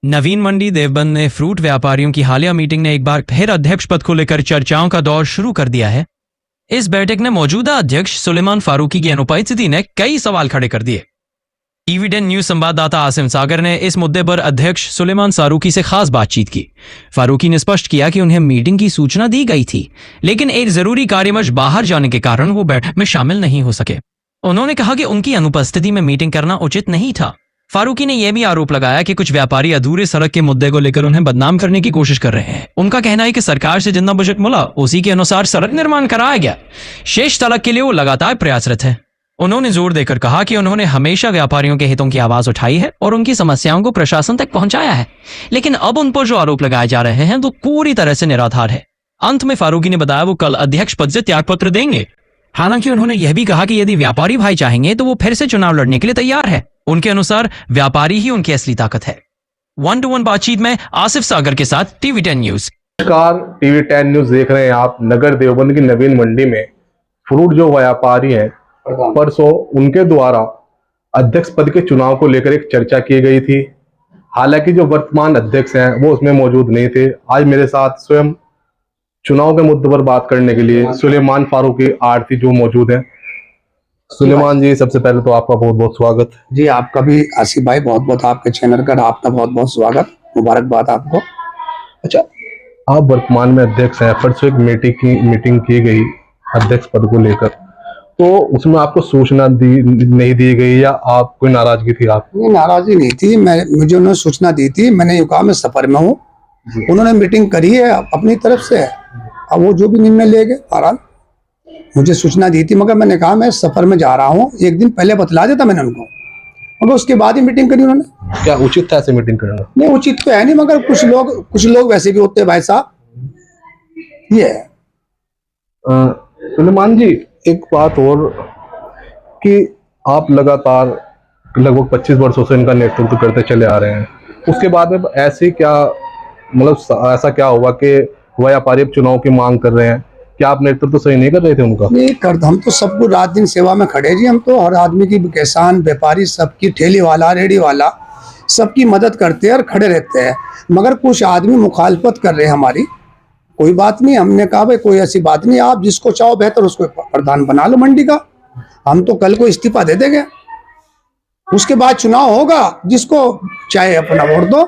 नवीन मंडी देवबंद में फ्रूट व्यापारियों की हालिया मीटिंग ने एक बार फिर अध्यक्ष पद को लेकर चर्चाओं का दौर शुरू कर दिया है। इस बैठक ने मौजूदा अध्यक्ष सुलेमान फारूकी की अनुपस्थिति ने कई सवाल खड़े कर दिए। टीवी 10 न्यूज संवाददाता आसिम सागर ने इस मुद्दे पर अध्यक्ष सुलेमान फारूकी से खास बातचीत की। फारूकी ने स्पष्ट किया कि उन्हें मीटिंग की सूचना दी गई थी, लेकिन एक जरूरी कार्यवश बाहर जाने के कारण वो बैठक में शामिल नहीं हो सके। उन्होंने कहा कि उनकी अनुपस्थिति में मीटिंग करना उचित नहीं था। फारूकी ने यह भी आरोप लगाया कि कुछ व्यापारी अधूरे सड़क के मुद्दे को लेकर उन्हें बदनाम करने की कोशिश कर रहे हैं। उनका कहना है कि सरकार से जितना बजट मिला उसी के अनुसार सड़क निर्माण कराया गया, शेष सड़क के लिए वो लगातार प्रयासरत है। उन्होंने जोर देकर कहा कि उन्होंने हमेशा व्यापारियों के हितों की आवाज उठाई है और उनकी समस्याओं को प्रशासन तक पहुंचाया है, लेकिन अब उन पर जो आरोप लगाए जा रहे हैं तो पूरी तरह से निराधार है। अंत में फारूकी ने बताया वो कल अध्यक्ष पद से त्यागपत्र देंगे। हालांकि उन्होंने यह भी कहा कि यदि व्यापारी भाई चाहेंगे तो वो फिर से चुनाव लड़ने के लिए तैयार है। उनके अनुसार व्यापारी ही उनकी असली ताकत है। 1-to-1 बातचीत में आसिफ सागर के साथ टीवी 10 न्यूज। नमस्कार, टीवी 10 न्यूज देख रहे हैं आप। नगर देवबंद की नवीन मंडी में फ्रूट जो व्यापारी हैं, परसों उनके द्वारा अध्यक्ष पद के चुनाव को लेकर एक चर्चा की गई थी। हालांकि जो वर्तमान अध्यक्ष हैं वो उसमें मौजूद नहीं थे। आज मेरे साथ स्वयं चुनाव के मुद्दे पर बात करने के लिए सुलेमान फारूकी आरती जो मौजूद हैं। सुलेमान जी, सबसे पहले तो आपका बहुत बहुत स्वागत। जी, आपका भी आसिफ भाई बहुत बहुत आपके चैनल का आपका बहुत बहुत स्वागत, मुबारकबाद आपको। अच्छा, आप वर्तमान में अध्यक्ष हैं। परसों एक मीटिंग की गई अध्यक्ष पद को लेकर, तो उसमें आपको सूचना नहीं दी गई या आप कोई नाराजगी थी? आप नहीं, नाराजगी नहीं थी। मुझे उन्होंने सूचना दी थी। मैंने ये कहा मैं सफर में हूँ, उन्होंने मीटिंग करी है अपनी तरफ से, अब वो जो भी निर्णय लेंगे। बहरहाल मुझे सूचना दी थी, मगर मैंने कहा मैं सफर में जा रहा हूँ, एक दिन पहले बतला देता मैंने उनको, मगर उसके बाद ही मीटिंग करी उन्होंने। क्या उचित था ऐसे मीटिंग करना? नहीं, उचित तो है नहीं, मगर कुछ लोग वैसे भी होते हैं भाई साहब। ये है सुलेमान जी, एक बात और कि आप लगातार लगभग 25 वर्षों से इनका नेतृत्व करते चले आ रहे हैं। उसके बाद में ऐसी क्या ऐसा क्या हुआ कि व्यापारी अब चुनाव की मांग कर रहे हैं? क्या आप नेतृत्व सही नहीं कर रहे थे उनका? नहीं कर, हम तो सबको रात दिन सेवा में खड़े जी। हम तो हर आदमी की, किसान, व्यापारी, सबकी, ठेली वाला, रेडी वाला, सबकी मदद करते हैं और खड़े रहते हैं। मगर कुछ आदमी मुखालफत कर रहे हैं हमारी। कोई बात नहीं, हमने कहा भाई कोई ऐसी बात नहीं, आप जिसको चाहो बेहतर उसको प्रधान बना लो मंडी का। हम तो कल को इस्तीफा दे देंगे, उसके बाद चुनाव होगा, जिसको चाहे अपना वोट दो।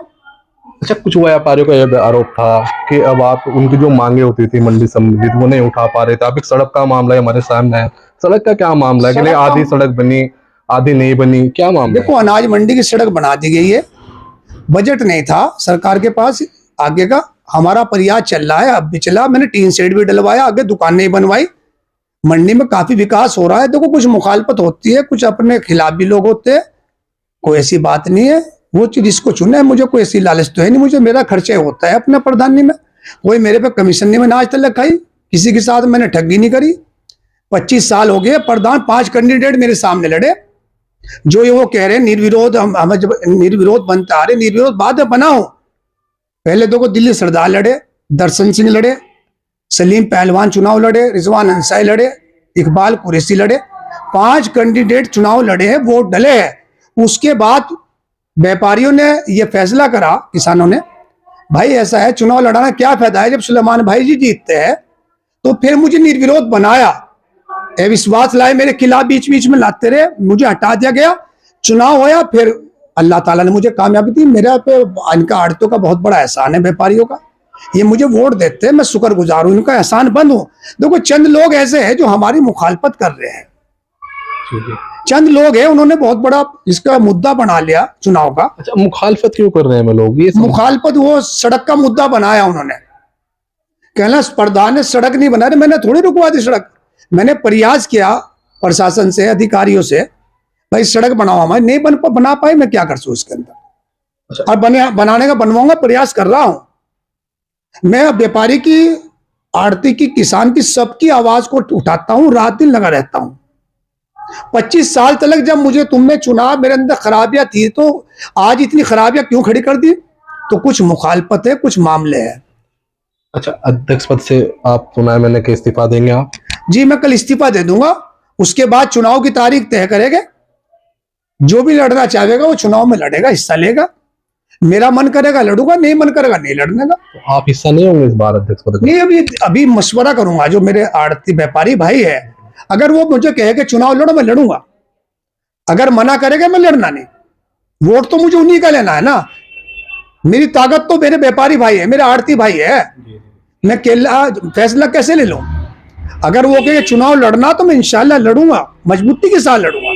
अच्छा, कुछ व्यापारियों का यह आरोप था कि अब आप उनकी जो मांगे होती थी मंडी संबंधित वो नहीं उठा पा रहे थे। अब एक सड़क का मामला है हमारे सामने है। सड़क का क्या मामला है कि नहीं, आधी सड़क बनी आधी नहीं बनी, क्या मामला? देखो, अनाज मंडी की सड़क बना दी गई है, बजट नहीं था सरकार के पास आगे का। हमारा प्रयास चल रहा है, अब भी चला। मैंने टीन शेड भी डलवाया, आगे दुकानें बनवाई। मंडी में काफी विकास हो रहा है। देखो, कुछ मुखालफत होती है, कुछ अपने खिलाफ भी लोग होते हैं, कोई ऐसी बात नहीं है। वो चीज जिसको चुना है, मुझे कोई ऐसी लालच तो है नहीं। मुझे मेरा खर्चा होता है अपना प्रधानी में, कोई मेरे पे कमीशन नहीं। मैंने आज तक खाई, किसी के साथ मैंने ठगी नहीं करी। 25 साल हो गए प्रधान, 5 कैंडिडेट मेरे सामने लड़े। जो ये वो कह रहे हैं निर्विरोध, हम जब निर्विरोध बनता आ रहे, निर्विरोध बाद में बनाओ। पहले देखो, दिल्ली सरदार लड़े, दर्शन सिंह लड़े, सलीम पहलवान चुनाव लड़े, रिजवान अंसारी लड़े, इकबाल कुरैशी लड़े। 5 कैंडिडेट चुनाव लड़े हैं, वोट डले हैं। उसके बाद व्यापारियों ने यह फैसला करा, किसानों ने, भाई ऐसा है, चुनाव लड़ाना क्या फायदा है जब सुलेमान भाई जी जीतते हैं। तो फिर मुझे निर्विरोध बनाया, विश्वास लाए मेरे खिलाफ, बीच बीच में लाते रहे, मुझे हटा दिया गया। चुनाव होया, फिर अल्लाह ताला ने मुझे कामयाबी दी। मेरा पे इनका आड़तों का बहुत बड़ा एहसान है, व्यापारियों का। ये मुझे वोट देते हैं, मैं शुक्रगुजार हूं, इनका एहसान बंद हूं। देखो, चंद लोग ऐसे हैं जो हमारी मुखालफत कर रहे हैं। चंद लोग हैं, उन्होंने बहुत बड़ा इसका मुद्दा बना लिया चुनाव का। अच्छा, मुखालफत क्यों कर रहे हैं लोग? ये मुखालफत, वो सड़क का मुद्दा बनाया उन्होंने। कहना प्रधान ने सड़क नहीं बना रहे, मैंने थोड़ी रुकवा दी सड़क। मैंने प्रयास किया प्रशासन से, अधिकारियों से, भाई सड़क बनाओ। हमारे नहीं बना पाए, मैं क्या कर सकूं इसके अंदर। अच्छा। और बनाने का बनवाऊंगा, प्रयास कर रहा हूं। मैं व्यापारी की, आड़ती की, किसान की, सबकी आवाज को उठाता हूं, रात दिन लगा रहता हूं। 25 साल तक जब मुझे तुमने चुना, मेरे अंदर खराबियां थी, तो आज इतनी खराबियां क्यों खड़ी कर दी? तो कुछ मुखालफत है, कुछ मामले हैं। अच्छा, अध्यक्ष पद से आप सुना मैंने कि इस्तीफा देंगे आप? जी, मैं कल इस्तीफा दे दूंगा। उसके बाद चुनाव की तारीख तय करेंगे। जो भी लड़ना चाहेगा वो चुनाव में लड़ेगा, हिस्सा लेगा। मेरा मन करेगा लड़ूंगा, नहीं मन करेगा नहीं लड़ने का। तो आप हिस्सा नहीं होंगे इस बार अध्यक्ष पद का? नहीं, अभी अभी मशवरा करूंगा। जो मेरे आड़ती व्यापारी भाई है, अगर वो मुझे कहे कि चुनाव लड़ो, मैं लड़ूंगा। अगर मना करेगा, मैं लड़ना नहीं। वोट तो मुझे उन्हीं का लेना है ना। मेरी ताकत तो मेरे व्यापारी भाई है, मेरे आड़ती भाई है। मैं केला फैसला कैसे ले लूं? अगर वो कहे चुनाव लड़ना तो मैं इंशाल्लाह लड़ूंगा, मजबूती के साथ लड़ूंगा।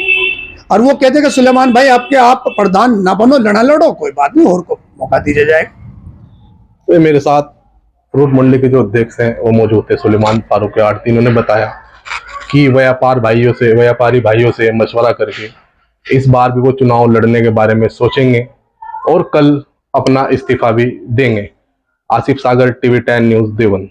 और वो कहते कि सुलेमान भाई आप प्रधान ना बनो, लड़ा लड़ो, कोई बात नहीं, और को मौका दिया जाएगा। तो मेरे साथ फ्रूट मंडी के जो अध्यक्ष हैं वो मौजूद थे, सुलेमान फारूक आड़ती। इन्होंने बताया कि व्यापारी भाइयों से मशवरा करके इस बार भी वो चुनाव लड़ने के बारे में सोचेंगे और कल अपना इस्तीफा भी देंगे। आसिफ सागर, TV10 न्यूज़, देवन।